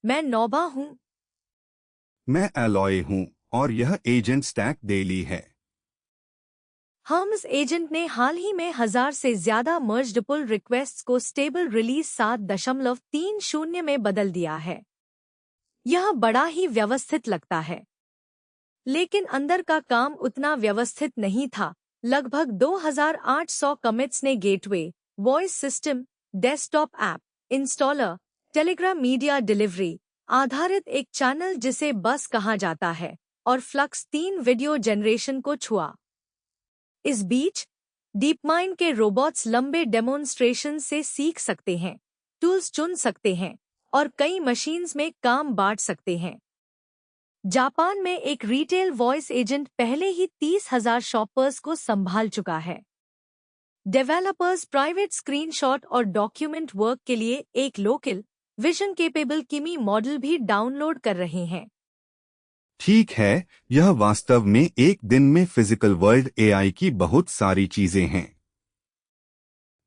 मैं नौबा हूँ। मैं एलॉय हूँ और यह एजेंट स्टैक डेली है। हर्म्स एजेंट ने हाल ही में 1000 से ज्यादा मर्ज्ड पुल रिक्वेस्ट्स को स्टेबल रिलीज 7.30 में बदल दिया है। यह बड़ा ही व्यवस्थित लगता है, लेकिन अंदर का काम उतना व्यवस्थित नहीं था। लगभग 2800 कमिट्स ने gateway, voice system, desktop app, installer, Telegram media delivery आधारित एक चैनल जिसे बस कहा जाता है, और फ्लक्स 3 वीडियो जनरेशन को छुआ। इस बीच डीपमाइंड के रोबोट्स लंबे डेमोन्स्ट्रेशन से सीख सकते हैं, टूल्स चुन सकते हैं और कई मशीन्स में काम बांट सकते हैं। जापान में एक रिटेल वॉइस एजेंट पहले ही 30,000 शॉपर्स को संभाल चुका है। डेवलपर्स प्राइवेट स्क्रीनशॉट और डॉक्यूमेंट वर्क के लिए एक लोकल विजन केपेबल किमी मॉडल भी डाउनलोड कर रहे हैं। ठीक है, यह वास्तव में एक दिन में फिजिकल वर्ल्ड एआई की बहुत सारी चीजें हैं।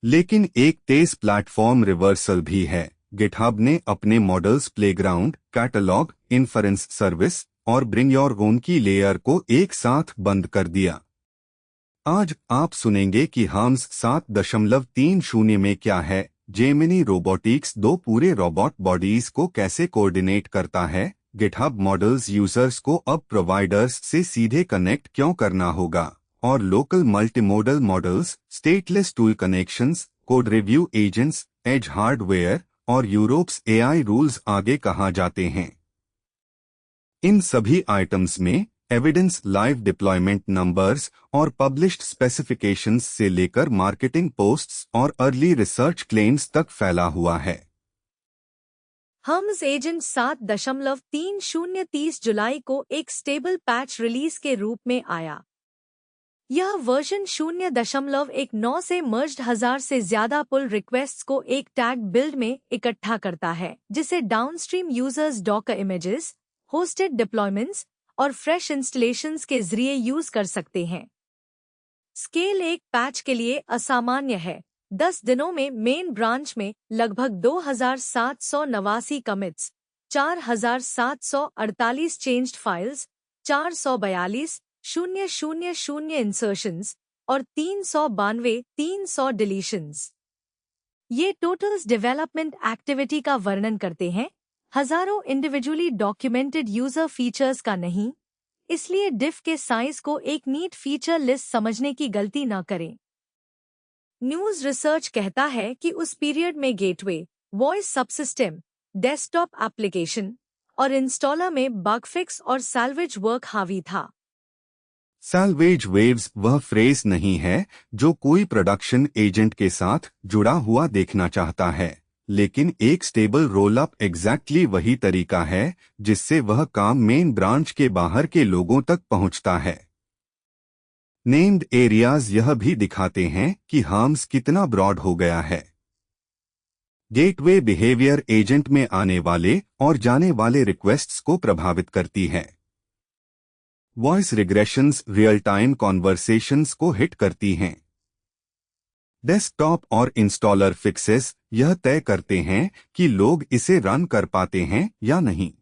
लेकिन एक तेज प्लेटफॉर्म रिवर्सल भी है। गिटहब ने अपने models playground, catalogue, inference service और ब्रिंग योर ओन की लेयर को एक साथ बंद कर दिया। आज आप सुनेंगे कि हर्म्स 7.30 में क्या है, जेमिनी रोबोटिक्स 2 पूरे रोबोट बॉडीज को कैसे कोऑर्डिनेट करता है, गिटहब मॉडल्स यूजर्स को अब प्रोवाइडर्स से सीधे कनेक्ट क्यों करना होगा, और local multimodal models, stateless tool connections, code review agents, edge hardware और यूरोप्स एआई रूल्स आगे कहाँ जाते हैं। इन सभी आइटम्स में एविडेंस, लाइव डिप्लॉयमेंट नंबर्स और पब्लिश्ड स्पेसिफिकेशंस से लेकर मार्केटिंग पोस्ट्स और अर्ली रिसर्च क्लेम्स तक फैला हुआ है। हर्म्स एजेंट 7.30 जुलाई को एक स्टेबल पैच रिलीज के रूप में आया। यह वर्जन 0.19 से मर्ज्ड 1000 से ज्यादा पुल रिक्वेस्ट्स को एक टैग बिल्ड में इकट्ठा करता है, जिसे downstream users Docker images, hosted deployments और फ्रेश इंस्टॉलेशंस के जरिए यूज कर सकते हैं। स्केल एक पैच के लिए असामान्य है। 10 दिनों में मेन ब्रांच में लगभग 2789 कमिट्स, 4748 चेंज्ड फाइल्स, 442,000 इंसर्शंस और 392 डिलीशंस। ये टोटल्स डेवलपमेंट एक्टिविटी का वर्णन करते हैं, हजारों इंडिविजुअली डॉक्यूमेंटेड यूजर फीचर्स का नहीं। इसलिए डिफ के साइज को एक नीट फीचर लिस्ट समझने की गलती न करें। न्यूज रिसर्च कहता है कि उस पीरियड में gateway, voice subsystem, desktop application और इंस्टॉलर में बग फिक्स और सैल्वेज वर्क हावी था। सैल्वेज वेव्स वह फ्रेज नहीं है जो कोई प्रोडक्शन एजेंट के साथ जुड़ा हुआ देखना चाहता है, लेकिन एक स्टेबल रोल अप एग्जैक्टली वही तरीका है जिससे वह काम मेन ब्रांच के बाहर के लोगों तक पहुंचता है। नेम्ड एरियाज यह भी दिखाते हैं कि हर्म्स कितना ब्रॉड हो गया है। गेटवे बिहेवियर एजेंट में आने वाले और जाने वाले रिक्वेस्ट्स को प्रभावित करती है। Voice regressions real time conversations को हिट करती हैं। डेस्कटॉप और इंस्टॉलर फिक्सेस यह तय करते हैं कि लोग इसे रन कर पाते हैं या नहीं।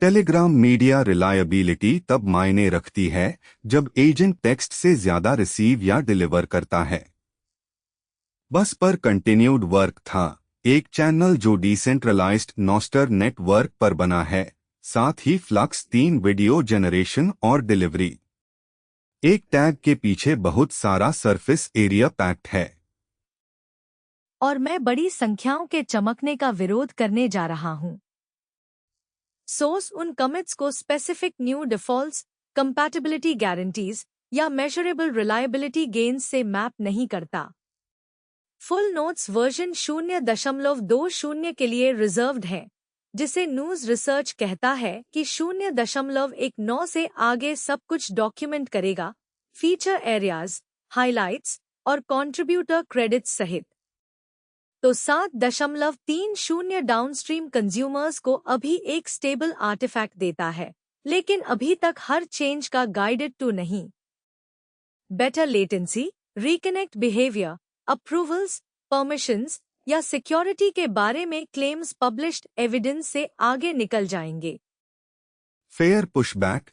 टेलीग्राम मीडिया रिलायबिलिटी तब मायने रखती है जब एजेंट टेक्स्ट से ज्यादा रिसीव या डिलीवर करता है। बस पर कंटिन्यूड वर्क था, एक चैनल जो डिसेंट्रलाइज्ड नोस्टर नेटवर्क पर बना है, साथ ही फ्लक्स 3 वीडियो जनरेशन और डिलीवरी। एक टैग के पीछे बहुत सारा सरफेस एरिया पैक्ड है। और मैं बड़ी संख्याओं के चमकने का विरोध करने जा रहा हूं। सोर्स उन कमिट्स को specific new defaults, compatibility guarantees या मेजरेबल रिलायबिलिटी गेन्स से मैप नहीं करता। फुल नोट्स वर्जन 0.20 के लिए रिजर्व्ड है, जिसे न्यूज रिसर्च कहता है कि 0.19 से आगे सब कुछ डॉक्यूमेंट करेगा, फीचर एरियाज, हाइलाइट्स और कंट्रीब्यूटर क्रेडिट्स सहित। तो 7.30 डाउनस्ट्रीम कंज्यूमर्स को अभी एक स्टेबल आर्टिफैक्ट देता है, लेकिन अभी तक हर चेंज का गाइडेड टू नहीं। Better latency, reconnect behaviour, approvals, permissions, या सिक्योरिटी के बारे में क्लेम्स पब्लिश्ड एविडेंस से आगे निकल जाएंगे। Fair pushback.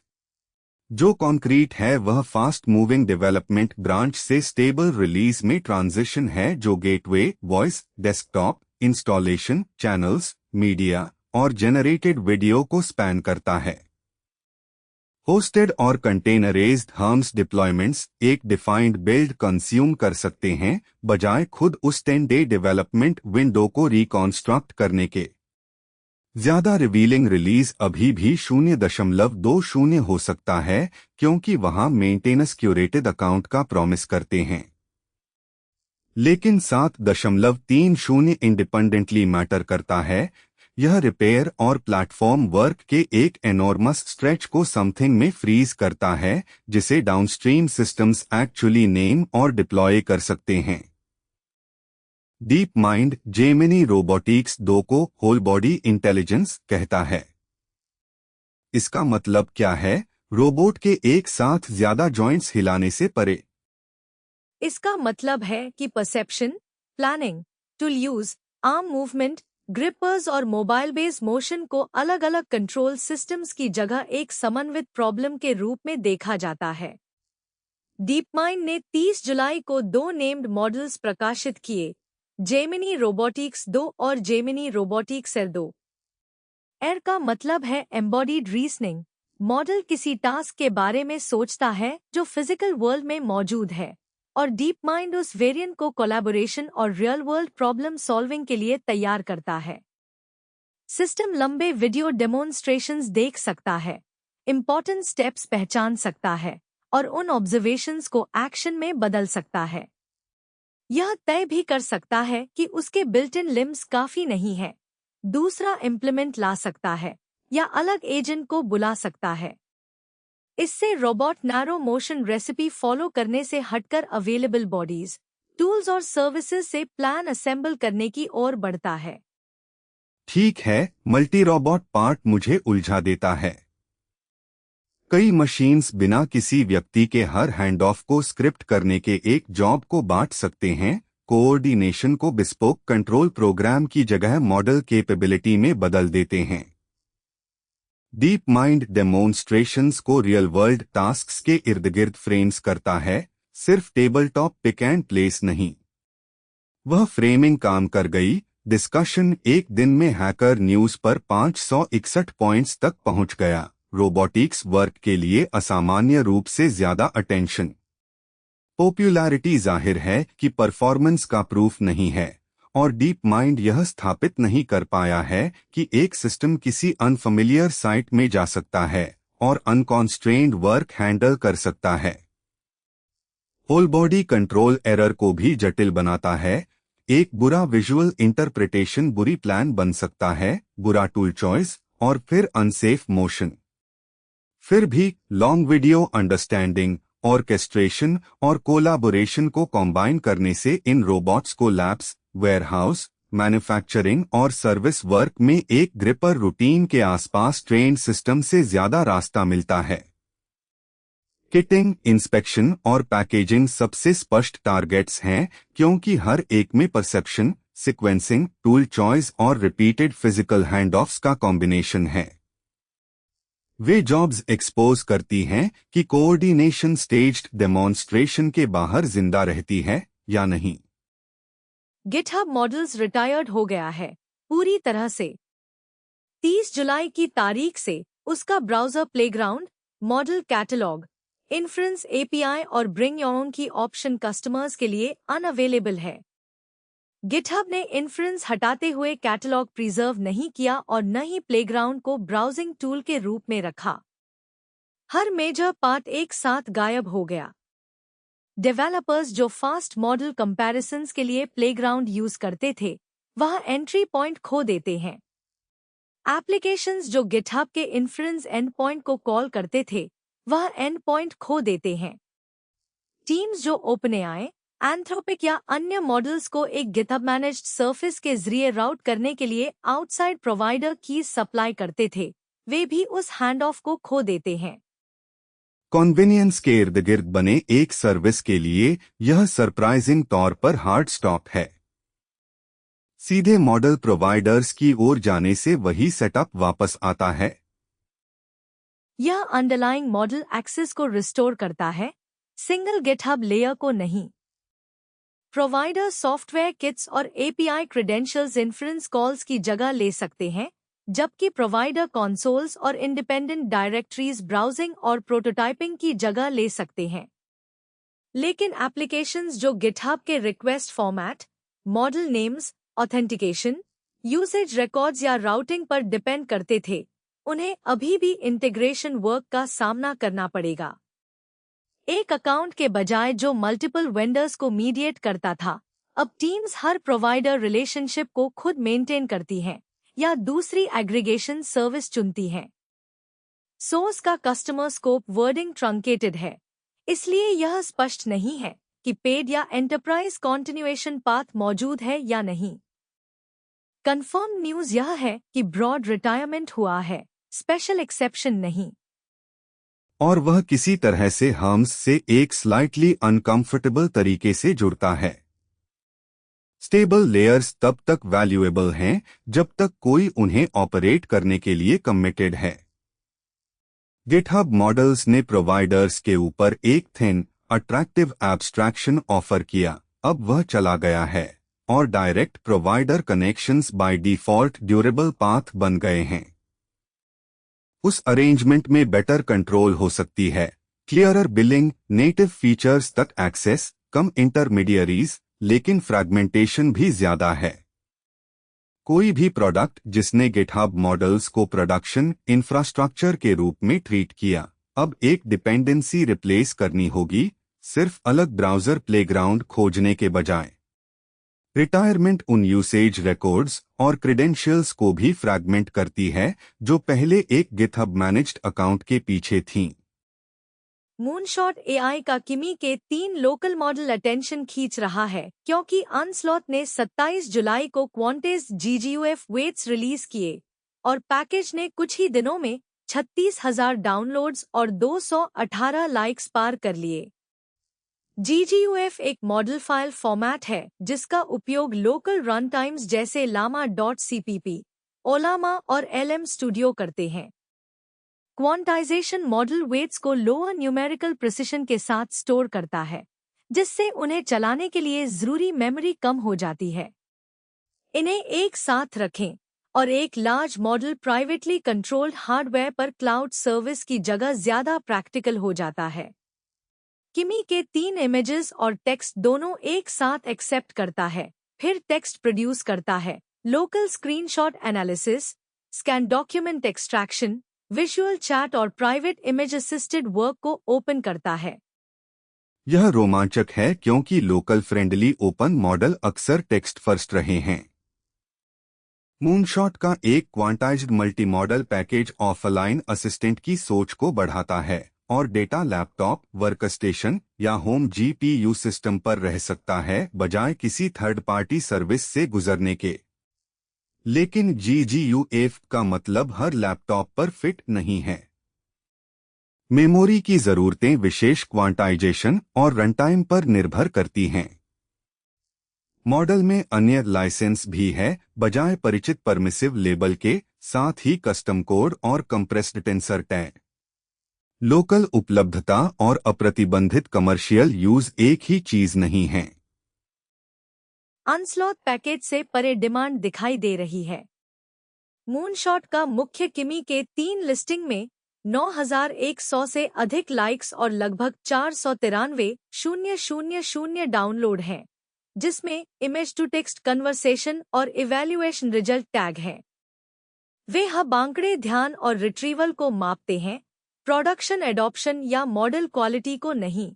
जो कॉन्क्रीट है वह फास्ट मूविंग डेवलपमेंट ब्रांच से स्टेबल रिलीज में ट्रांजिशन है, जो gateway, voice, desktop, installation, channels, media और जेनरेटेड वीडियो को स्पैन करता है। होस्टेड और कंटेनराइज्ड हर्म्स डिप्लॉयमेंट्स एक डिफाइंड बिल्ड कंज्यूम कर सकते हैं, बजाय खुद उस 10-डे डेवलपमेंट विंडो को रिकॉन्स्ट्रक्ट करने के। ज्यादा रिवीलिंग रिलीज अभी भी 0.20 हो सकता है, क्योंकि वहां मेंटेनेंस क्यूरेटेड अकाउंट का प्रॉमिस करते हैं। लेकिन 7.30 इंडिपेंडेंटली मैटर करता है। यह रिपेयर और प्लेटफॉर्म वर्क के एक एनॉर्मस स्ट्रेच को समथिंग में फ्रीज करता है, जिसे डाउनस्ट्रीम सिस्टम्स एक्चुअली नेम और डिप्लॉय कर सकते हैं। डीप माइंड जेमिनी रोबोटिक्स 2 को होल बॉडी इंटेलिजेंस कहता है। इसका मतलब क्या है? रोबोट के एक साथ ज्यादा जॉइंट्स हिलाने से परे। इसका मतलब है कि perception, planning, tool use, arm movement, grippers और मोबाइल बेस मोशन को अलग अलग कंट्रोल सिस्टम्स की जगह एक समन्वित प्रॉब्लम के रूप में देखा जाता है। डीपमाइंड ने 30 जुलाई को 2 नेम्ड मॉडल्स प्रकाशित किए, जेमिनी रोबोटिक्स 2 और जेमिनी रोबोटिक्स एर 2। एर का मतलब है एम्बॉडीड रीजनिंग। मॉडल किसी टास्क के बारे में सोचता है जो फिजिकल वर्ल्ड में मौजूद है, और डीप माइंड उस वेरिएंट को कोलैबोरेशन और रियल वर्ल्ड प्रॉब्लम सॉल्विंग के लिए तैयार करता है। सिस्टम लंबे वीडियो डेमोन्स्ट्रेशंस देख सकता है, इंपॉर्टेंट स्टेप्स पहचान सकता है और उन ऑब्जर्वेशंस को एक्शन में बदल सकता है। यह तय भी कर सकता है कि उसके बिल्ट इन लिम्स काफी नहीं है, दूसरा इम्प्लीमेंट ला सकता है या अलग एजेंट को बुला सकता है। इससे robot narrow motion recipe follow करने से हटकर अवेलेबल बॉडीज, टूल्स और सर्विसेज से प्लान असेंबल करने की ओर बढ़ता है। ठीक है, मल्टी रोबोट पार्ट मुझे उलझा देता है। कई मशीन्स बिना किसी व्यक्ति के हर हैंड ऑफ को स्क्रिप्ट करने के एक जॉब को बांट सकते हैं, कोऑर्डिनेशन को बिस्पोक कंट्रोल प्रोग्राम की जगह मॉडल कैपेबिलिटी में बदल देते हैं। डीप माइंड डेमोन्स्ट्रेशंस को रियल वर्ल्ड टास्क्स के इर्द-गिर्द फ्रेम्स करता है, सिर्फ table top pick and place नहीं। वह फ्रेमिंग काम कर गई। डिस्कशन एक दिन में हैकर न्यूज पर 561 पॉइंट्स तक पहुंच गया। रोबोटिक्स वर्क के लिए असामान्य रूप से ज्यादा अटेंशन। पॉपुलैरिटी जाहिर है कि परफॉर्मेंस का प्रूफ नहीं है, और डीप माइंड यह स्थापित नहीं कर पाया है कि एक सिस्टम किसी अनफेमिलियर साइट में जा सकता है और अनकॉन्स्ट्रेन्ड वर्क हैंडल कर सकता है। होल बॉडी कंट्रोल एरर को भी जटिल बनाता है। एक बुरा विजुअल इंटरप्रिटेशन बुरी प्लान बन सकता है, बुरा टूल चॉइस और फिर अनसेफ मोशन। फिर भी लॉन्ग वीडियो अंडरस्टैंडिंग, ऑर्केस्ट्रेशन और कोलैबोरेशन को कॉम्बाइन करने से इन रोबोट्स को लैब्स, वेयरहाउस, मैन्युफैक्चरिंग और सर्विस वर्क में एक ग्रिपर रूटीन के आसपास ट्रेन्ड सिस्टम से ज्यादा रास्ता मिलता है। किटिंग, इंस्पेक्शन और पैकेजिंग सबसे स्पष्ट टारगेट्स हैं, क्योंकि हर एक में परसेप्शन, सीक्वेंसिंग, टूल चॉइस और रिपीटेड फिजिकल हैंड-ऑफ्स का कॉम्बिनेशन है। वे जॉब्स एक्सपोज करती हैं कि कोऑर्डिनेशन स्टेज्ड डेमोन्स्ट्रेशन के बाहर जिंदा रहती है या नहीं। गिटहब मॉडल्स रिटायर्ड हो गया है पूरी तरह से। 30 जुलाई की तारीख से उसका browser playground, model catalogue, inference API और ब्रिंग योर ओन की ऑप्शन कस्टमर्स के लिए अनअवेलेबल है। गिटहब ने इन्फ्रेंस हटाते हुए कैटलॉग प्रिजर्व नहीं किया और न ही प्लेग्राउंड को ब्राउजिंग टूल के रूप में रखा। हर मेजर पार्ट एक साथ गायब हो गया। डेवलपर्स जो फास्ट मॉडल कंपैरिजन्स के लिए प्लेग्राउंड यूज करते थे, वह एंट्री पॉइंट खो देते हैं। एप्लीकेशंस जो गिटहब के इन्फ्रेंस एंड पॉइंट को कॉल करते थे, वह एंड पॉइंट खो देते हैं। टीम्स जो ओपनएआई, एंथ्रोपिक या अन्य मॉडल्स को एक गिटहब मैनेज्ड सरफेस के जरिए राउट करने के लिए आउटसाइड प्रोवाइडर कीज सप्लाई करते थे, वे भी उस हैंड ऑफ को खो देते हैं। कॉन्वेनियंस के इर्द गिर्द बने एक सर्विस के लिए यह सरप्राइजिंग तौर पर हार्ड स्टॉप है। सीधे मॉडल प्रोवाइडर्स की ओर जाने से वही सेटअप वापस आता है। यह अंडरलाइंग मॉडल एक्सेस को रिस्टोर करता है, सिंगल गिटहब लेयर को नहीं। प्रोवाइडर सॉफ्टवेयर किट्स और एपीआई क्रेडेंशियल्स इन्फ्रेंस कॉल्स की जगह ले सकते हैं, जबकि प्रोवाइडर कंसोल्स और इंडिपेंडेंट डायरेक्टरीज ब्राउजिंग और प्रोटोटाइपिंग की जगह ले सकते हैं। लेकिन एप्लीकेशंस जो गिटहब के request format, model names, authentication, usage records या राउटिंग पर डिपेंड करते थे, उन्हें अभी भी इंटीग्रेशन वर्क का सामना करना पड़ेगा। एक अकाउंट के बजाय जो मल्टीपल वेंडर्स को मीडिएट करता था, अब टीम्स हर प्रोवाइडर रिलेशनशिप को खुद मेंटेन करती हैं या दूसरी एग्रीगेशन सर्विस चुनती हैं। सोर्स का कस्टमर स्कोप वर्डिंग ट्रंकेटेड है, इसलिए यह स्पष्ट नहीं है कि पेड या एंटरप्राइज कॉन्टिन्यूएशन पाथ मौजूद है या नहीं। कंफर्म न्यूज यह है कि ब्रॉड रिटायरमेंट हुआ है, स्पेशल एक्सेप्शन नहीं। और वह किसी तरह से हम्स से एक स्लाइटली अनकंफर्टेबल तरीके से जुड़ता है। स्टेबल लेयर्स तब तक वैल्यूएबल हैं जब तक कोई उन्हें ऑपरेट करने के लिए कमिटेड है। गिटहब मॉडल्स ने प्रोवाइडर्स के ऊपर एक थिन, अट्रैक्टिव एब्स्ट्रैक्शन ऑफर किया, अब वह चला गया है और direct provider connections by default durable path बन गए हैं। उस अरेंजमेंट में बेटर कंट्रोल हो सकती है, क्लियरर बिलिंग, नेटिव फीचर्स तक एक्सेस, कम इंटरमीडियरीज, लेकिन फ्रैगमेंटेशन भी ज्यादा है। कोई भी प्रोडक्ट जिसने गिटहब मॉडल्स को प्रोडक्शन इंफ्रास्ट्रक्चर के रूप में ट्रीट किया, अब एक डिपेंडेंसी रिप्लेस करनी होगी, सिर्फ अलग ब्राउजर प्लेग्राउंड खोजने के बजाय। रिटायरमेंट उन यूसेज रिकॉर्ड्स और क्रेडेंशियल्स को भी फ्रैगमेंट करती है जो पहले एक गिटहब मैनेज्ड अकाउंट के पीछे थीं। मूनशॉट एआई का किमी के 3 लोकल मॉडल अटेंशन खींच रहा है क्योंकि अनस्लॉट ने 27 जुलाई को क्वांटेज GGUF वेट्स रिलीज किए और पैकेज ने कुछ ही दिनों में 36,000 डाउनलोड्स और 218 लाइक्स पार कर लिए। GGUF एक मॉडल फाइल फॉर्मेट है जिसका उपयोग लोकल रन टाइम्स जैसे llama.cpp, ओलामा और LM स्टूडियो करते हैं। क्वांटाइजेशन मॉडल वेट्स को लोअर न्यूमेरिकल प्रिसिशन के साथ स्टोर करता है, जिससे उन्हें चलाने के लिए जरूरी मेमोरी कम हो जाती है। इन्हें एक साथ रखें और एक large model privately controlled hardware पर क्लाउड सर्विस की जगह ज्यादा प्रैक्टिकल हो जाता है। किमी के 3 इमेजेस और टेक्स्ट दोनों एक साथ एक्सेप्ट करता है, फिर टेक्स्ट प्रोड्यूस करता है, local screenshot analysis, scan document extraction, visual chat और प्राइवेट इमेज असिस्टेड वर्क को ओपन करता है। यह रोमांचक है क्योंकि लोकल फ्रेंडली ओपन मॉडल अक्सर टेक्स्ट फर्स्ट रहे हैं। मूनशॉट का एक quantized multi modal package offline assistant की सोच को बढ़ाता है और डेटा लैपटॉप, वर्कस्टेशन या होम GPU सिस्टम पर रह सकता है बजाय किसी थर्ड पार्टी सर्विस से गुजरने के। लेकिन GGUF का मतलब हर लैपटॉप पर फिट नहीं है। मेमोरी की जरूरतें विशेष क्वांटाइजेशन और रनटाइम पर निर्भर करती हैं। मॉडल में अन्य लाइसेंस भी है बजाय परिचित परमिसिव लेबल के, साथ ही कस्टम कोड और कंप्रेस्ड टेंसर टैग। लोकल उपलब्धता और अप्रतिबंधित कमर्शियल यूज एक ही चीज नहीं है। अनस्लॉट पैकेज से परे डिमांड दिखाई दे रही है। मूनशॉट का मुख्य किमी के 3 लिस्टिंग में 9,100 से अधिक लाइक्स और लगभग 493,000 डाउनलोड हैं, जिसमें इमेज टू टेक्स्ट कन्वर्सेशन और इवैल्यूएशन रिजल्ट टैग हैं। वे हब आंकड़े ध्यान और रिट्रीवल को मापते हैं, प्रोडक्शन एडॉप्शन या मॉडल क्वालिटी को नहीं।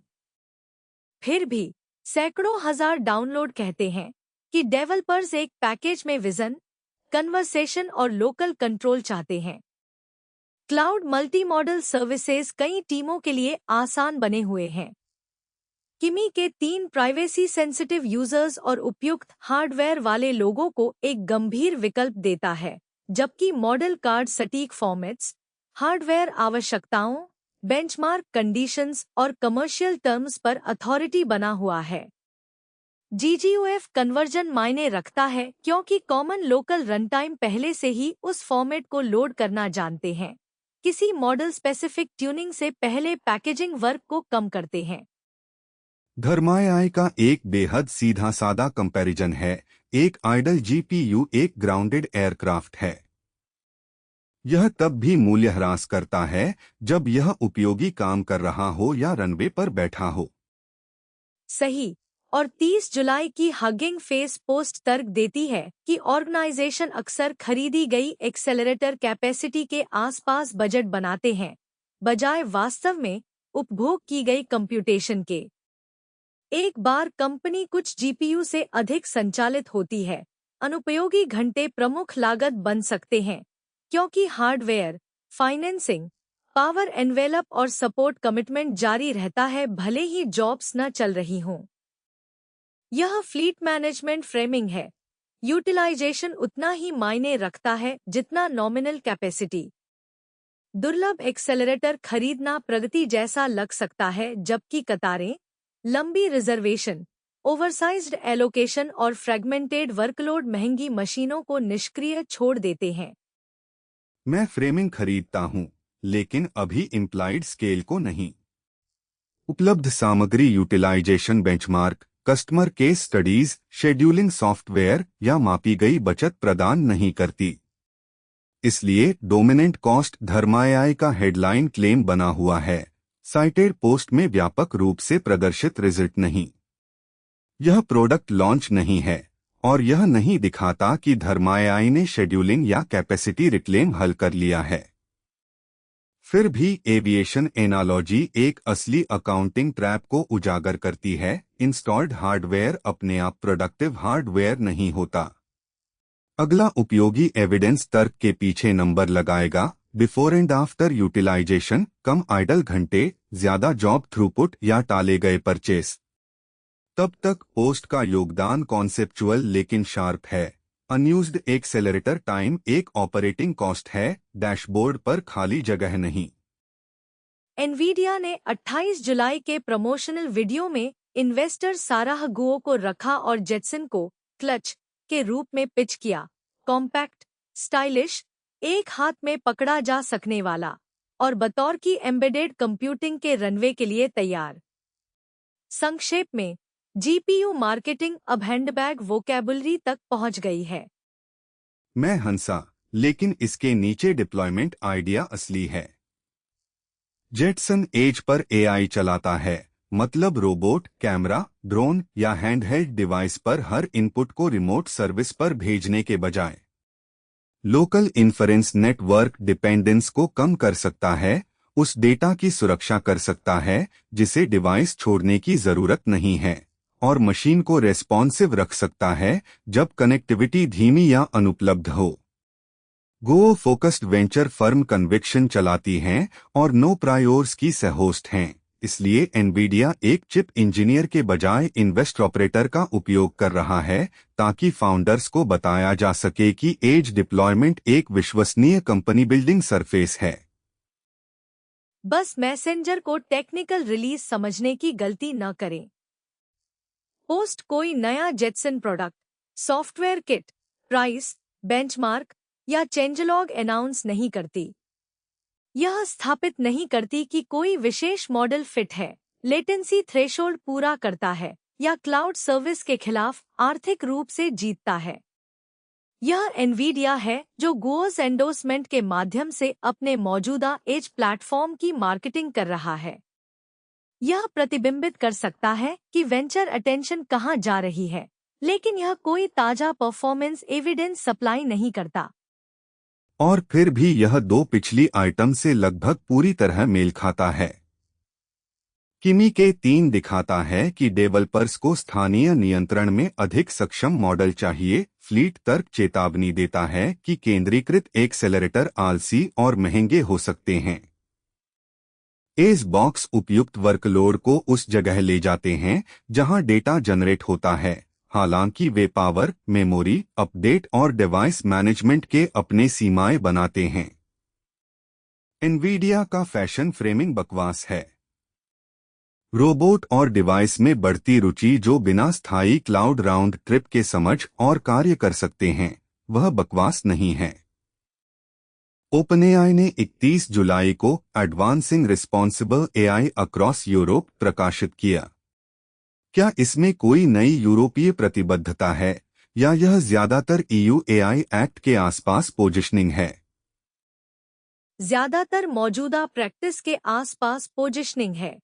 फिर भी सैकड़ों हजार डाउनलोड कहते हैं कि डेवलपर्स एक पैकेज में विजन, कन्वर्सेशन और लोकल कंट्रोल चाहते हैं। क्लाउड मल्टी मॉडल सर्विसेज कई टीमों के लिए आसान बने हुए हैं। किमी के 3 प्राइवेसी सेंसिटिव यूजर्स और उपयुक्त हार्डवेयर वाले लोगों को एक गंभीर विकल्प देता है, जबकि मॉडल कार्ड सटीक फॉर्मेट्स, हार्डवेयर आवश्यकताओं, बेंचमार्क कंडीशंस और कमर्शियल टर्म्स पर अथॉरिटी बना हुआ है। GGUF कन्वर्जन मायने रखता है क्योंकि कॉमन लोकल रनटाइम पहले से ही उस फॉर्मेट को लोड करना जानते हैं। किसी मॉडल स्पेसिफिक ट्यूनिंग से पहले पैकेजिंग वर्क को कम करते हैं। धर्माएआई का एक बेहद सीधा सादा कंपैरिजन है। एक आइडल जीपीयू एक ग्राउंडेड एयरक्राफ्ट है। यह तब भी मूल्य ह्रास करता है जब यह उपयोगी काम कर रहा हो या रनवे पर बैठा हो। सही। और 30 जुलाई की हगिंग फेस पोस्ट तर्क देती है कि ऑर्गेनाइजेशन अक्सर खरीदी गई एक्सेलरेटर कैपेसिटी के आसपास बजट बनाते हैं, बजाय वास्तव में उपभोग की गई कंप्यूटेशन के। एक बार कंपनी कुछ जीपीयू से अधिक संचालित होती है, अनुपयोगी घंटे प्रमुख लागत बन सकते हैं, क्योंकि हार्डवेयर, फाइनेंसिंग, पावर एनवेलप और सपोर्ट कमिटमेंट जारी रहता है भले ही जॉब्स न चल रही हों। यह फ्लीट मैनेजमेंट फ्रेमिंग है। यूटिलाइजेशन उतना ही मायने रखता है जितना नॉमिनल कैपेसिटी। दुर्लभ एक्सेलरेटर खरीदना प्रगति जैसा लग सकता है, जबकि कतारें, लंबी रिजर्वेशन, ओवरसाइज्ड एलोकेशन और फ्रेगमेंटेड वर्कलोड महंगी मशीनों को निष्क्रिय छोड़ देते हैं। मैं फ्रेमिंग खरीदता हूं, लेकिन अभी इम्प्लाइड स्केल को नहीं। उपलब्ध सामग्री utilisation benchmark, customer case studies, scheduling software या मापी गई बचत प्रदान नहीं करती। इसलिए डोमिनेंट कॉस्ट धर्माएआई का हेडलाइन क्लेम बना हुआ है, साइटेड पोस्ट में व्यापक रूप से प्रदर्शित रिजल्ट नहीं। यह प्रोडक्ट लॉन्च नहीं है और यह नहीं दिखाता कि धर्माएआई ने शेड्यूलिंग या कैपेसिटी रिक्लेम हल कर लिया है। फिर भी एविएशन एनालॉजी एक असली अकाउंटिंग ट्रैप को उजागर करती है। इंस्टॉल्ड हार्डवेयर अपने आप प्रोडक्टिव हार्डवेयर नहीं होता। अगला उपयोगी एविडेंस तर्क के पीछे नंबर लगाएगा। बिफोर एंड आफ्टर यूटिलाइजेशन, कम आइडल घंटे, ज्यादा जॉब थ्रूपुट या टाले गए परचेस। तब तक पोस्ट का योगदान कॉन्सेप्चुअल लेकिन शार्प है। अनयूज्ड एक्सेलरेटर टाइम एक ऑपरेटिंग कॉस्ट है, डैशबोर्ड पर खाली जगह नहीं। एनवीडिया ने 28 जुलाई के प्रमोशनल वीडियो में इन्वेस्टर साराह गुओ को रखा और जेटसन को क्लच के रूप में पिच किया। कॉम्पैक्ट, स्टाइलिश, एक हाथ में पकड़ा जा सकने वाला और बतौर की एम्बेडेड कंप्यूटिंग के रनवे के लिए तैयार। संक्षेप में, जीपीयू मार्केटिंग अब हैंडबैग वोकैबुलरी तक पहुंच गई है। मैं हंसा, लेकिन इसके नीचे डिप्लॉयमेंट आइडिया असली है। जेटसन एज पर एआई चलाता है, मतलब रोबोट, कैमरा, ड्रोन या हैंडहेल्ड डिवाइस पर हर इनपुट को रिमोट सर्विस पर भेजने के बजाय लोकल इन्फरेंस नेटवर्क डिपेंडेंस को कम कर सकता है, उस डेटा की सुरक्षा कर सकता है जिसे डिवाइस छोड़ने की जरूरत नहीं है, और मशीन को रेस्पॉन्सिव रख सकता है जब कनेक्टिविटी धीमी या अनुपलब्ध हो। गो फोकस्ड वेंचर फर्म कन्विक्शन चलाती हैं और नो प्रायोर्स की सहहोस्ट हैं। इसलिए एनवीडिया एक चिप इंजीनियर के बजाय इन्वेस्ट ऑपरेटर का उपयोग कर रहा है, ताकि फाउंडर्स को बताया जा सके कि एज डिप्लॉयमेंट एक विश्वसनीय कंपनी बिल्डिंग सरफेस है। बस मैसेंजर को टेक्निकल रिलीज समझने की गलती न करें। पोस्ट कोई नया Jetson product, software kit, price, benchmark या चेंजलॉग अनाउंस नहीं करती। यह स्थापित नहीं करती कि कोई विशेष मॉडल फिट है, लेटेंसी थ्रेशोल्ड पूरा करता है या क्लाउड सर्विस के खिलाफ आर्थिक रूप से जीतता है। यह एनवीडिया है जो गुओस एंडोर्समेंट के माध्यम से अपने मौजूदा एज प्लेटफॉर्म की मार्केटिंग कर रहा है। यह प्रतिबिंबित कर सकता है कि वेंचर अटेंशन कहां जा रही है, लेकिन यह कोई ताजा परफॉर्मेंस एविडेंस सप्लाई नहीं करता। और फिर भी यह दो पिछली आइटम से लगभग पूरी तरह मेल खाता है। किमी के 3 दिखाता है कि डेवलपर्स को स्थानीय नियंत्रण में अधिक सक्षम मॉडल चाहिए। फ्लीट तर्क चेतावनी देता है कि केंद्रीकृत एक्सेलरेटर आलसी और महंगे हो सकते हैं। एज बॉक्स उपयुक्त वर्कलोड को उस जगह ले जाते हैं जहां डेटा जनरेट होता है, हालांकि वे पावर, मेमोरी, अपडेट और डिवाइस मैनेजमेंट के अपने सीमाएं बनाते हैं। एनवीडिया का फैशन फ्रेमिंग बकवास है। रोबोट और डिवाइस में बढ़ती रुचि जो बिना स्थायी क्लाउड राउंड ट्रिप के समझ और कार्य कर सकते हैं, वह बकवास नहीं है। ओपनएआई ने 31 जुलाई को advancing responsible AI across Europe प्रकाशित किया। क्या इसमें कोई नई यूरोपीय प्रतिबद्धता है या यह ज्यादातर ईयू एआई एक्ट के आसपास पोजिशनिंग है? ज्यादातर मौजूदा प्रैक्टिस के आसपास पोजिशनिंग है।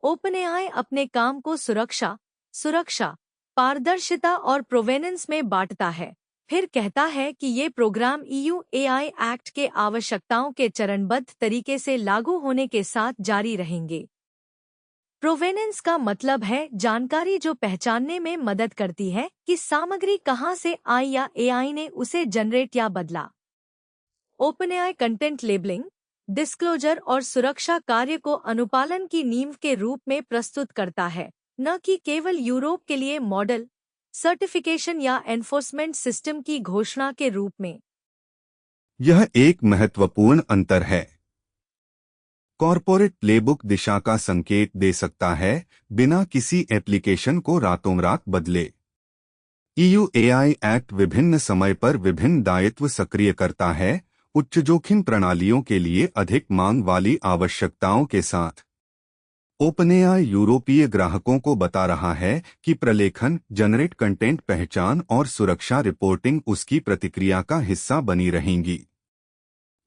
ओपनएआई अपने काम को सुरक्षा, पारदर्शिता और प्रोवेनेंस में बांटता है, फिर कहता है कि ये प्रोग्राम ईयू एआई एक्ट के आवश्यकताओं के चरणबद्ध तरीके से लागू होने के साथ जारी रहेंगे। प्रोवेनेंस का मतलब है जानकारी जो पहचानने में मदद करती है कि सामग्री कहाँ से आई या एआई ने उसे जनरेट या बदला। ओपनएआई कंटेंट लेबलिंग, डिस्क्लोजर और सुरक्षा कार्य को अनुपालन की नींव के रूप में प्रस्तुत करता है, न कि केवल यूरोप के लिए मॉडल सर्टिफिकेशन या एनफोर्समेंट सिस्टम की घोषणा के रूप में। यह एक महत्वपूर्ण अंतर है। कॉर्पोरेट प्लेबुक दिशा का संकेत दे सकता है, बिना किसी एप्लीकेशन को रातों रात बदले। ईयू एआई एक्ट विभिन्न समय पर विभिन्न दायित्व सक्रिय करता है, उच्च जोखिम प्रणालियों के लिए अधिक मांग वाली आवश्यकताओं के साथ। ओपनएआई यूरोपीय ग्राहकों को बता रहा है कि प्रलेखन, जनरेट कंटेंट पहचान और सुरक्षा रिपोर्टिंग उसकी प्रतिक्रिया का हिस्सा बनी रहेंगी।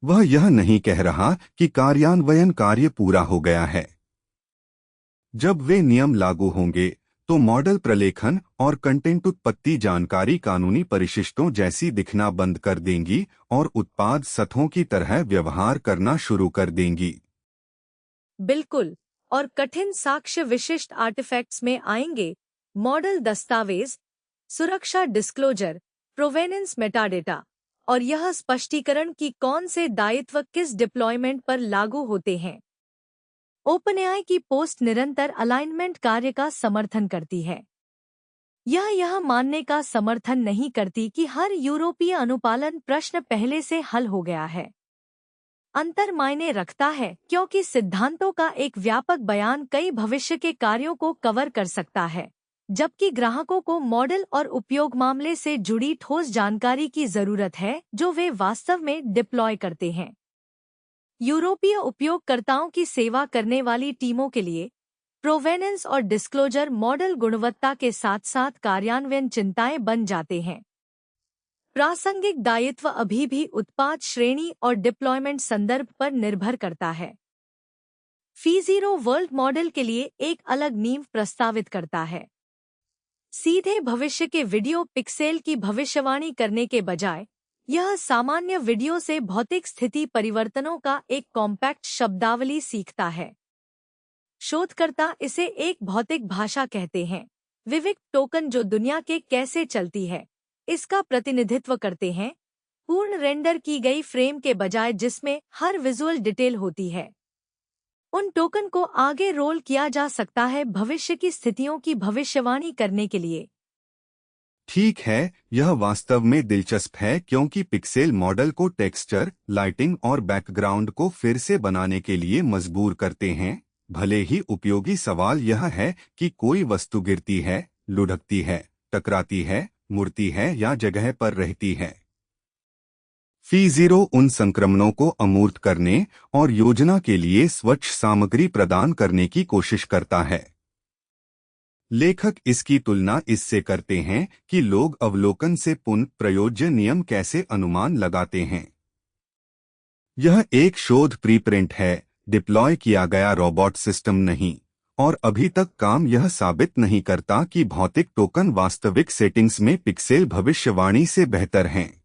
वह यह नहीं कह रहा कि कार्यान्वयन कार्य पूरा हो गया है। जब वे नियम लागू होंगे तो मॉडल प्रलेखन और कंटेंट उत्पत्ति जानकारी कानूनी परिशिष्टों जैसी दिखना बंद कर देंगी और उत्पाद सतहों की तरह व्यवहार करना शुरू कर देंगी। बिल्कुल, और कठिन साक्ष्य विशिष्ट आर्टिफैक्ट्स में आएंगे, मॉडल दस्तावेज, सुरक्षा डिस्क्लोजर, प्रोवेनेंस मेटाडेटा, और यह स्पष्टीकरण कि कौन से दायित्व किस डिप्लॉयमेंट पर लागू होते हैं। ओपनएआई की पोस्ट निरंतर अलाइनमेंट कार्य का समर्थन करती है। यह मानने का समर्थन नहीं करती कि हर यूरोपीय अनुपालन प्रश्न पहले से हल हो गया है। अंतर मायने रखता है क्योंकि सिद्धांतों का एक व्यापक बयान कई भविष्य के कार्यों को कवर कर सकता है, जबकि ग्राहकों को मॉडल और उपयोग मामले से जुड़ी ठोस जानकारी की जरूरत है जो वे वास्तव में डिप्लॉय करते हैं। यूरोपीय उपयोगकर्ताओं की सेवा करने वाली टीमों के लिए प्रोवेनेंस और डिस्क्लोजर मॉडल गुणवत्ता के साथ साथ कार्यान्वयन चिंताएं बन जाते हैं। प्रासंगिक दायित्व अभी भी उत्पाद श्रेणी और डिप्लॉयमेंट संदर्भ पर निर्भर करता है। फी0 वर्ल्ड मॉडल के लिए एक अलग नींव प्रस्तावित करता है। सीधे भविष्य के वीडियो पिक्सेल की भविष्यवाणी करने के बजाय यह सामान्य वीडियो से भौतिक स्थिति परिवर्तनों का एक कॉम्पैक्ट शब्दावली सीखता है। शोधकर्ता इसे एक भौतिक भाषा कहते हैं। विविक टोकन जो दुनिया के कैसे चलती है इसका प्रतिनिधित्व करते हैं, पूर्ण रेंडर की गई फ्रेम के बजाय जिसमें हर विजुअल डिटेल होती है। उन टोकन को आगे रोल किया जा सकता है भविष्य की स्थितियों की भविष्यवाणी करने के लिए। ठीक है, यह वास्तव में दिलचस्प है क्योंकि पिक्सेल मॉडल को टेक्सचर, लाइटिंग और बैकग्राउंड को फिर से बनाने के लिए मजबूर करते हैं। भले ही उपयोगी सवाल यह है कि कोई वस्तु गिरती है, लुढ़कती है, टकराती है, मुड़ती है या जगह पर रहती है। फी0 उन संक्रमणों को अमूर्त करने और योजना के लिए स्वच्छ सामग्री प्रदान करने की कोशिश करता है। लेखक इसकी तुलना इससे करते हैं कि लोग अवलोकन से पुनः प्रयोज्य नियम कैसे अनुमान लगाते हैं। यह एक शोध प्रीप्रिंट है, डिप्लॉय किया गया रोबोट सिस्टम नहीं, और अभी तक काम यह साबित नहीं करता कि भौतिक टोकन वास्तविक सेटिंग्स में पिक्सेल भविष्यवाणी से बेहतर हैं।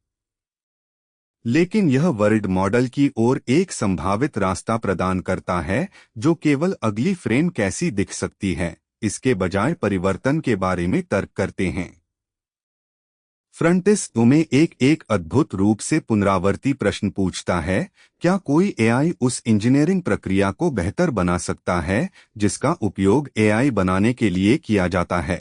लेकिन यह वर्ल्ड मॉडल की ओर एक संभावित रास्ता प्रदान करता है जो केवल अगली फ्रेम कैसी दिख सकती है इसके बजाय परिवर्तन के बारे में तर्क करते हैं। फ्रंटिस में एक अद्भुत रूप से पुनरावर्ती प्रश्न पूछता है, क्या कोई एआई उस इंजीनियरिंग प्रक्रिया को बेहतर बना सकता है जिसका उपयोग एआई बनाने के लिए किया जाता है?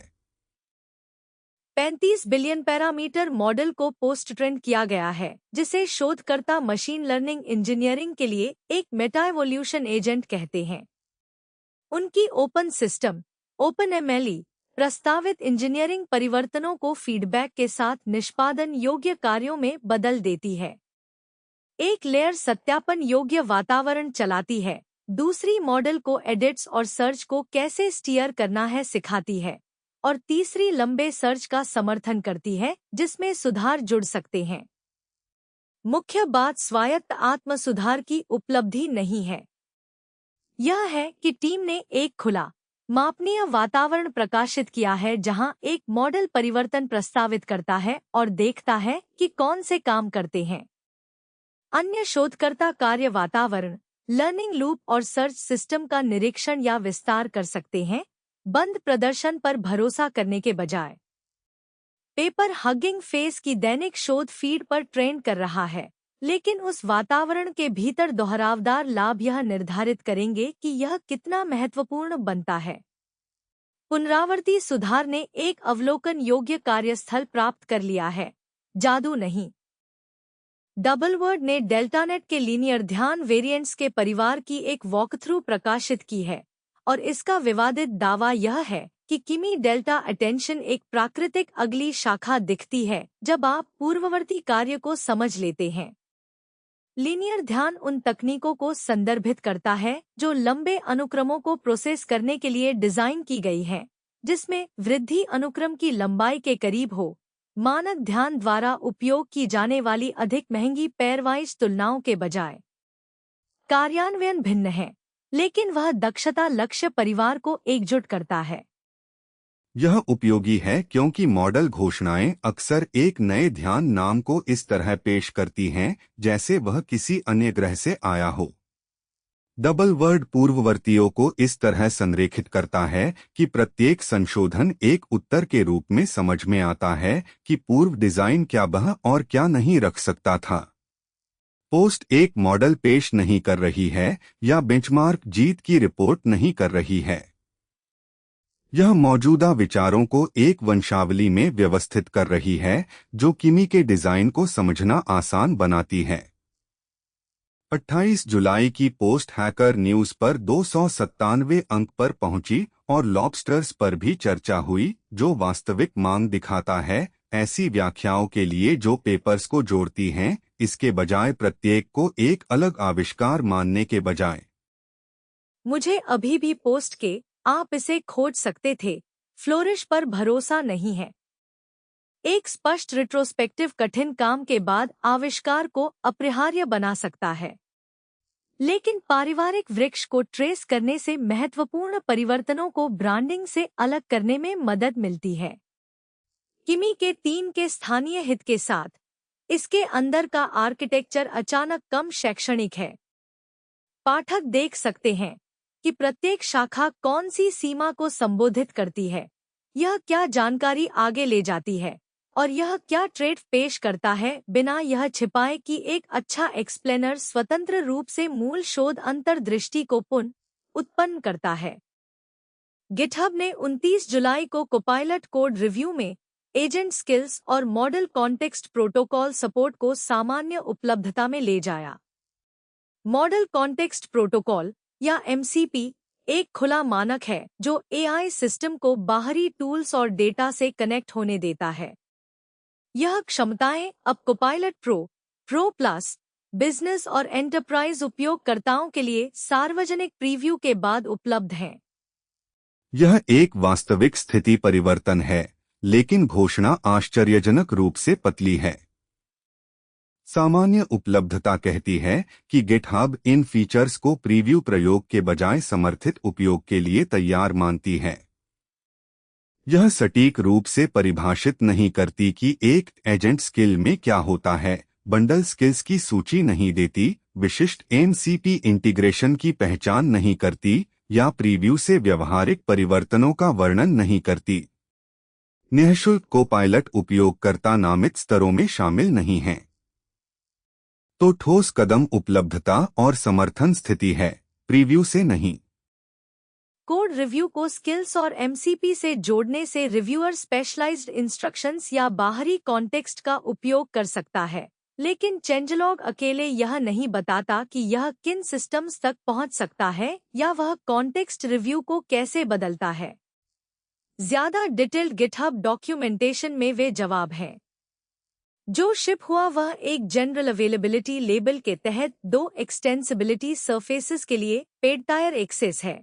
35 बिलियन पैरामीटर मॉडल को पोस्ट ट्रेंड किया गया है, जिसे शोधकर्ता मशीन लर्निंग इंजीनियरिंग के लिए एक मेटा एवोल्यूशन एजेंट कहते हैं। उनकी ओपन सिस्टम OpenMLE प्रस्तावित इंजीनियरिंग परिवर्तनों को फीडबैक के साथ निष्पादन योग्य कार्यों में बदल देती है। एक लेयर सत्यापन योग्य वातावरण चलाती है, दूसरी मॉडल को एडिट्स और सर्च को कैसे स्टीयर करना है सिखाती है, और तीसरी लंबे सर्च का समर्थन करती है जिसमें सुधार जुड़ सकते हैं। मुख्य बात स्वायत्त आत्म सुधार की उपलब्धि नहीं है। यह है कि टीम ने एक खुला, मापनीय वातावरण प्रकाशित किया है जहां एक मॉडल परिवर्तन प्रस्तावित करता है और देखता है कि कौन से काम करते हैं। अन्य शोधकर्ता कार्य वातावरण, लर्निंग लूप और सर्च सिस्टम का निरीक्षण या विस्तार कर सकते हैं, बंद प्रदर्शन पर भरोसा करने के बजाय। पेपर हगिंग फेस की दैनिक शोध फीड पर ट्रेंड कर रहा है, लेकिन उस वातावरण के भीतर दोहरावदार लाभ यह निर्धारित करेंगे कि यह कितना महत्वपूर्ण बनता है। पुनरावर्ती सुधार ने एक अवलोकन योग्य कार्यस्थल प्राप्त कर लिया है, जादू नहीं। डबलवर्ड ने डेल्टानेट के लीनियर ध्यान वेरिएंट्स के परिवार की एक वॉकथ्रू प्रकाशित की है, और इसका विवादित दावा यह है कि किमी डेल्टा अटेंशन एक प्राकृतिक अगली शाखा दिखती है जब आप पूर्ववर्ती कार्य को समझ लेते हैं। लीनियर ध्यान उन तकनीकों को संदर्भित करता है जो लंबे अनुक्रमों को प्रोसेस करने के लिए डिजाइन की गई हैं, जिसमें वृद्धि अनुक्रम की लंबाई के करीब हो। मानक ध्यान द्वारा उपयोग की जाने वाली अधिक महंगी पेयरवाइज तुलनाओं के बजाय कार्यान्वयन भिन्न है, लेकिन वह दक्षता लक्ष्य परिवार को एकजुट करता है। यह उपयोगी है क्योंकि मॉडल घोषणाएं अक्सर एक नए ध्यान नाम को इस तरह पेश करती हैं जैसे वह किसी अन्य ग्रह से आया हो। डबल वर्ड पूर्ववर्तियों को इस तरह संरेखित करता है कि प्रत्येक संशोधन एक उत्तर के रूप में समझ में आता है कि पूर्व डिजाइन क्या वह और क्या नहीं रख सकता था। पोस्ट एक मॉडल पेश नहीं कर रही है या बेंचमार्क जीत की रिपोर्ट नहीं कर रही है। यह मौजूदा विचारों को एक वंशावली में व्यवस्थित कर रही है जो किमी के डिजाइन को समझना आसान बनाती है। 28 जुलाई की पोस्ट हैकर न्यूज पर 297वें अंक पर पहुंची और लॉबस्टर्स पर भी चर्चा हुई, जो वास्तविक मांग दिखाता है ऐसी व्याख्याओं के लिए जो पेपर्स को जोड़ती हैं, इसके बजाय प्रत्येक को एक अलग आविष्कार मानने के बजाय। मुझे अभी भी पोस्ट के आप इसे खोज सकते थे फ्लोरिश पर भरोसा नहीं है। एक स्पष्ट रिट्रोस्पेक्टिव कठिन काम के बाद आविष्कार को अपरिहार्य बना सकता है, लेकिन पारिवारिक वृक्ष को ट्रेस करने से महत्वपूर्ण परिवर्तनों को ब्रांडिंग से अलग करने में मदद मिलती है। किमी के 3 के स्थानीय हित के साथ इसके अंदर का आर्किटेक्चर अचानक कम शैक्षणिक है। पाठक देख सकते हैं कि प्रत्येक शाखा कौन सी सीमा को संबोधित करती है, यह क्या जानकारी आगे ले जाती है, और यह क्या ट्रेड पेश करता है, बिना यह छिपाए कि एक अच्छा एक्सप्लेनर स्वतंत्र रूप से मूल शोध अंतर्दृष्टि को पुनः उत्पन्न करता है। गिटहब ने 29 जुलाई को कोपायलट कोड रिव्यू में एजेंट स्किल्स और मॉडल कॉन्टेक्स्ट प्रोटोकॉल सपोर्ट को सामान्य उपलब्धता में ले जाया। मॉडल कॉन्टेक्स्ट प्रोटोकॉल या MCP एक खुला मानक है जो AI सिस्टम को बाहरी टूल्स और डेटा से कनेक्ट होने देता है। यह क्षमताएं अब कोपायलट प्रो प्लस, बिजनेस और एंटरप्राइज उपयोगकर्ताओं के लिए सार्वजनिक प्रीव्यू के बाद उपलब्ध हैं। यह एक वास्तविक स्थिति परिवर्तन है, लेकिन घोषणा आश्चर्यजनक रूप से पतली है। सामान्य उपलब्धता कहती है कि गिटहब इन फीचर्स को प्रीव्यू प्रयोग के बजाय समर्थित उपयोग के लिए तैयार मानती है। यह सटीक रूप से परिभाषित नहीं करती कि एक एजेंट स्किल में क्या होता है, बंडल स्किल्स की सूची नहीं देती, विशिष्ट MCP इंटीग्रेशन की पहचान नहीं करती, या प्रीव्यू से व्यवहारिक परिवर्तनों का वर्णन नहीं करती। निःशुल्क कोपायलट उपयोगकर्ता नामित स्तरों में शामिल नहीं हैं। तो ठोस कदम उपलब्धता और समर्थन स्थिति है, प्रीव्यू से नहीं। कोड रिव्यू को स्किल्स और MCP से जोड़ने से रिव्यूअर स्पेशलाइज्ड इंस्ट्रक्शंस या बाहरी कॉन्टेक्स्ट का उपयोग कर सकता है, लेकिन चेंजलॉग अकेले यह नहीं बताता कि यह किन सिस्टम्स तक पहुंच सकता है या वह कॉन्टेक्स्ट रिव्यू को कैसे बदलता है। ज्यादा डिटेल्ड गिटहब डॉक्यूमेंटेशन में वे जवाब हैं। जो शिप हुआ वह एक जनरल अवेलेबिलिटी लेबल के तहत 2 एक्सटेंसिबिलिटी सरफेसेस के लिए पेड टायर एक्सेस है।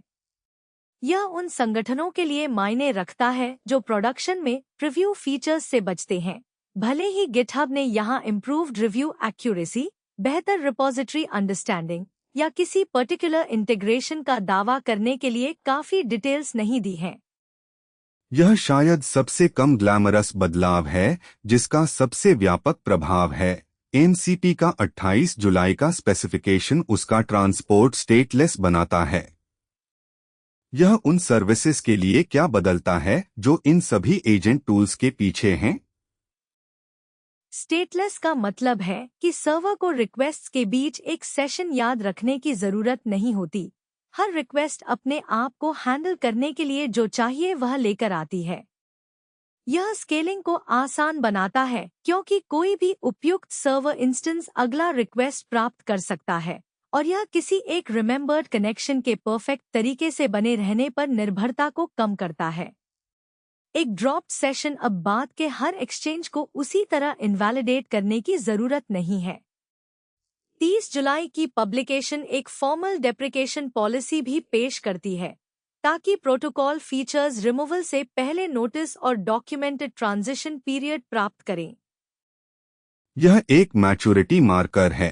यह उन संगठनों के लिए मायने रखता है जो प्रोडक्शन में प्रीव्यू फीचर्स से बचते हैं। भले ही गिटहब ने यहाँ इम्प्रूव्ड रिव्यू एक्यूरेसी, बेहतर रिपोजिटरी अंडरस्टैंडिंग या किसी पर्टिकुलर इंटीग्रेशन का दावा करने के लिए काफी डिटेल्स नहीं दी हैं। यह शायद सबसे कम ग्लैमरस बदलाव है जिसका सबसे व्यापक प्रभाव है। एमसीपी का 28 जुलाई का स्पेसिफिकेशन उसका ट्रांसपोर्ट स्टेटलेस बनाता है। यह उन सर्विसेज के लिए क्या बदलता है जो इन सभी एजेंट टूल्स के पीछे हैं? स्टेटलेस का मतलब है कि सर्वर को रिक्वेस्ट्स के बीच एक सेशन याद रखने की जरूरत नहीं होती। हर रिक्वेस्ट अपने आप को हैंडल करने के लिए जो चाहिए वह लेकर आती है। यह स्केलिंग को आसान बनाता है क्योंकि कोई भी उपयुक्त सर्वर इंस्टेंस अगला रिक्वेस्ट प्राप्त कर सकता है और यह किसी एक रिमेम्बर्ड कनेक्शन के परफेक्ट तरीके से बने रहने पर निर्भरता को कम करता है। एक ड्रॉप्ड सेशन अब बाद के हर एक्सचेंज को उसी तरह इनवैलिडेट करने की जरूरत नहीं है। 30 जुलाई की पब्लिकेशन एक फॉर्मल डेप्रिकेशन पॉलिसी भी पेश करती है ताकि प्रोटोकॉल फीचर्स रिमूवल से पहले नोटिस और डॉक्यूमेंटेड ट्रांजिशन पीरियड प्राप्त करें। यह एक मैच्योरिटी मार्कर है।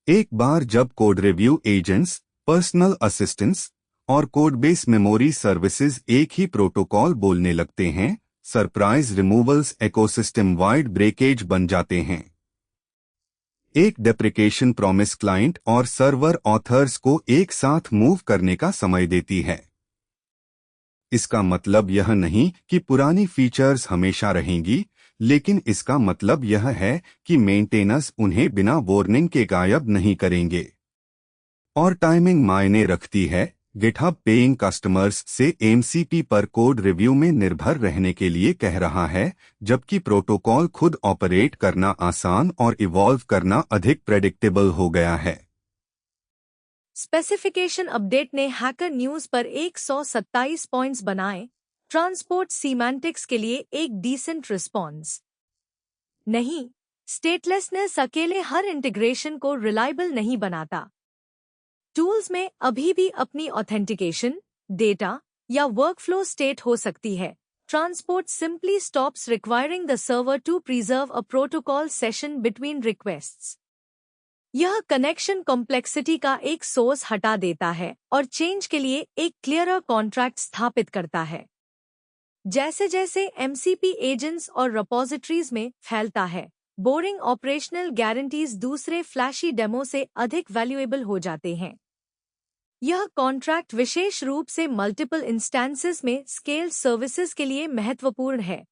एक बार जब code review agents, personal assistants और कोडबेस मेमोरी सर्विसेज एक ही प्रोटोकॉल बोलने लगते हैं, surprise removals ecosystem wide breakage बन जाते हैं। एक डेप्रिकेशन प्रॉमिस क्लाइंट और सर्वर ऑथर्स को एक साथ मूव करने का समय देती है। इसका मतलब यह नहीं कि पुरानी फीचर्स हमेशा रहेंगी, लेकिन इसका मतलब यह है कि मेंटेनेंस उन्हें बिना वार्निंग के गायब नहीं करेंगे। और टाइमिंग मायने रखती है। गिटहब पेइंग कस्टमर्स से एमसीपी पर कोड रिव्यू में निर्भर रहने के लिए कह रहा है, जबकि प्रोटोकॉल खुद ऑपरेट करना आसान और इवॉल्व करना अधिक प्रेडिक्टेबल हो गया है। स्पेसिफिकेशन अपडेट ने हैकर न्यूज पर 127 पॉइंट्स बनाए। ट्रांसपोर्ट सीमेंटिक्स के लिए एक डिसेंट रिस्पॉन्स नहीं। स्टेटलेसनेस अकेले हर इंटीग्रेशन को रिलायबल नहीं बनाता। टूल्स में अभी भी अपनी ऑथेंटिकेशन, डेटा या वर्कफ्लो स्टेट हो सकती है। Transport simply stops requiring the server to preserve a protocol session between requests. यह कनेक्शन कॉम्प्लेक्सिटी का एक सोर्स हटा देता है और चेंज के लिए एक क्लियरर कॉन्ट्रैक्ट स्थापित करता है। जैसे जैसे एमसीपी एजेंट्स और रिपोजिटरीज में फैलता है, बोरिंग ऑपरेशनल गारंटीज दूसरे फ्लैशी डेमो से अधिक वैल्यूएबल हो जाते हैं। यह कॉन्ट्रैक्ट विशेष रूप से मल्टीपल इंस्टेंसेस में स्केल सर्विसेज के लिए महत्वपूर्ण है,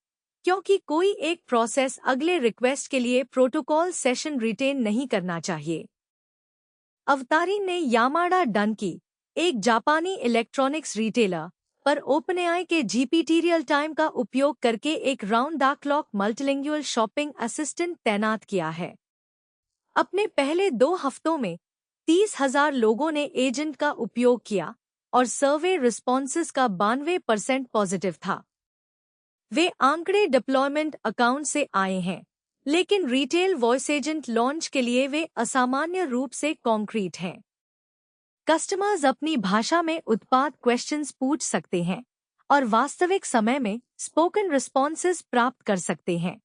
क्योंकि कोई एक प्रोसेस अगले रिक्वेस्ट के लिए प्रोटोकॉल सेशन रिटेन नहीं करना चाहिए। अवतारी ने यामाडा डनकी, एक जापानी इलेक्ट्रॉनिक्स रिटेलर, पर ओपनएआई के जीपीटी रियल टाइम का उपयोग करके एक round the clock multilingual shopping assistant तैनात किया है। अपने पहले 2 हफ्तों में 30,000 लोगों ने एजेंट का उपयोग किया और सर्वे रिस्पॉन्सेज का 92% पॉजिटिव था। वे आंकड़े डिप्लॉयमेंट अकाउंट से आए हैं, लेकिन रिटेल वॉइस एजेंट लॉन्च के लिए वे असामान्य रूप से कॉन्क्रीट हैं। कस्टमर्स अपनी भाषा में उत्पाद क्वेश्चंस पूछ सकते हैं और वास्तविक समय में स्पोकन रिस्पॉन्सेज प्राप्त कर सकते हैं।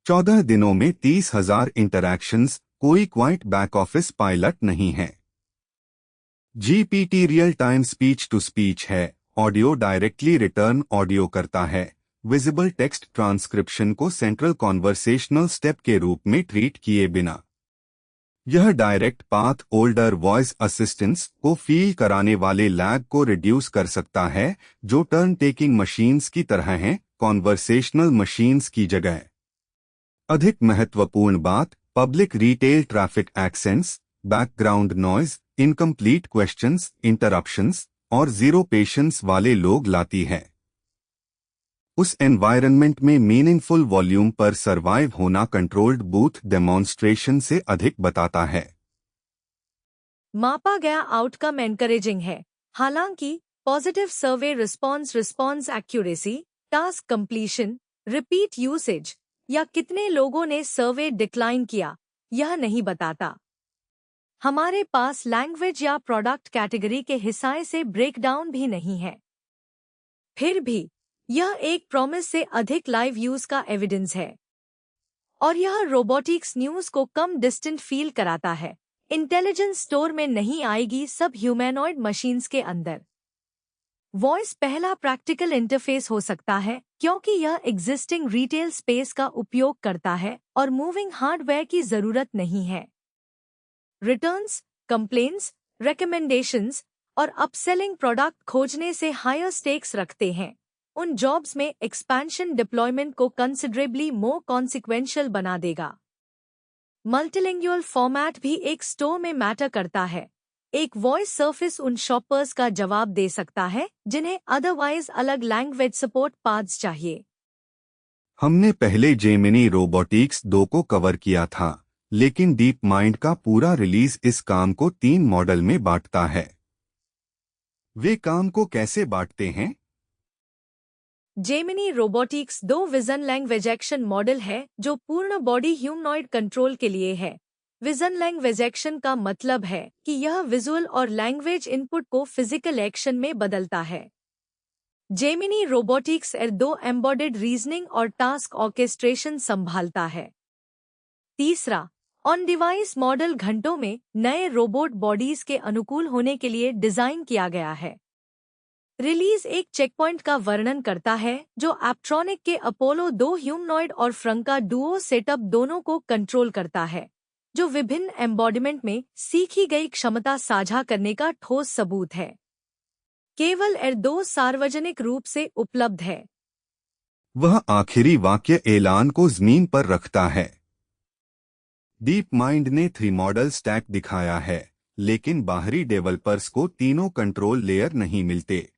14 दिनों में 30,000 इंटरैक्शंस कोई क्वाइट बैक ऑफिस पायलट नहीं है। GPT real time speech to speech है। ऑडियो डायरेक्टली रिटर्न ऑडियो करता है। विजिबल टेक्स्ट ट्रांसक्रिप्शन को सेंट्रल कॉन्वर्सेशनल स्टेप के रूप में ट्रीट किए बिना। यह direct path older voice assistants को फील कराने वाले लैग को रिड्यूस कर सकता है, जो टर्न टेकिंग मशीन्स की तरह हैं, कॉन्वर्सेशनल मशीन्स की जगह। अधिक महत्वपूर्ण बात, public retail traffic accents, background noise, incomplete questions, interruptions और जीरो पेशेंस वाले लोग लाती है। उस एनवायरनमेंट में मीनिंगफुल वॉल्यूम पर सरवाइव होना कंट्रोल्ड बूथ डेमोन्स्ट्रेशन से अधिक बताता है। मापा गया आउटकम एनकरेजिंग है। हालांकि positive survey response accuracy, task completion, repeat usage या कितने लोगों ने सर्वे डिक्लाइन किया, यह नहीं बताता। हमारे पास लैंग्वेज या प्रोडक्ट कैटेगरी के हिसाब से ब्रेकडाउन भी नहीं है। फिर भी यह एक प्रॉमिस से अधिक लाइव यूज का एविडेंस है और यह रोबोटिक्स न्यूज को कम डिस्टेंट फील कराता है। इंटेलिजेंस स्टोर में नहीं आएगी, सब ह्यूमैनॉइड मशीन्स के अंदर। वॉइस पहला प्रैक्टिकल इंटरफेस हो सकता है क्योंकि यह एग्जिस्टिंग रिटेल स्पेस का उपयोग करता है और मूविंग हार्डवेयर की जरूरत नहीं है। रिटर्न्स, कंप्लेंट्स, रिकमेंडेशंस और अपसेलिंग प्रोडक्ट खोजने से हायर स्टेक्स रखते हैं। उन जॉब्स में एक्सपेंशन डिप्लॉयमेंट को कंसिडरेबली मोर कॉन्सिक्वेंशियल बना देगा। मल्टीलिंगुअल फॉर्मेट भी एक स्टोर में मैटर करता है। एक वॉइस सर्फिस उन शॉपर्स का जवाब दे सकता है जिन्हें अदरवाइज अलग लैंग्वेज सपोर्ट पाथ्स चाहिए। हमने पहले जेमिनी रोबोटिक्स 2 को कवर किया था, लेकिन डीप माइंड का पूरा रिलीज इस काम को 3 मॉडल में बांटता है। वे काम को कैसे बांटते हैं? Gemini robotics 2 vision language action model है जो पूर्ण बॉडी ह्यूमनॉइड कंट्रोल के लिए है। विजन लैंग्वेज एक्शन का मतलब है कि यह विजुअल और लैंग्वेज इनपुट को फिजिकल एक्शन में बदलता है। Gemini robotics R2 embedded reasoning और टास्क ऑर्केस्ट्रेशन संभालता है। तीसरा, ऑन डिवाइस मॉडल घंटों में नए रोबोट बॉडीज के अनुकूल होने के लिए डिजाइन किया गया है। रिलीज एक चेकपॉइंट का वर्णन करता है जो एप्ट्रॉनिक के अपोलो 2 ह्यूमनॉइड और फ्रंका डुओ सेटअप दोनों को कंट्रोल करता है, जो विभिन्न एम्बॉडीमेंट में सीखी गई क्षमता साझा करने का ठोस सबूत है। केवल R2 सार्वजनिक रूप से उपलब्ध है। वह आखिरी वाक्य ऐलान को जमीन पर रखता है। डीप माइंड ने 3 मॉडल स्टैक दिखाया है, लेकिन बाहरी डेवलपर्स को तीनों कंट्रोल लेयर नहीं मिलते।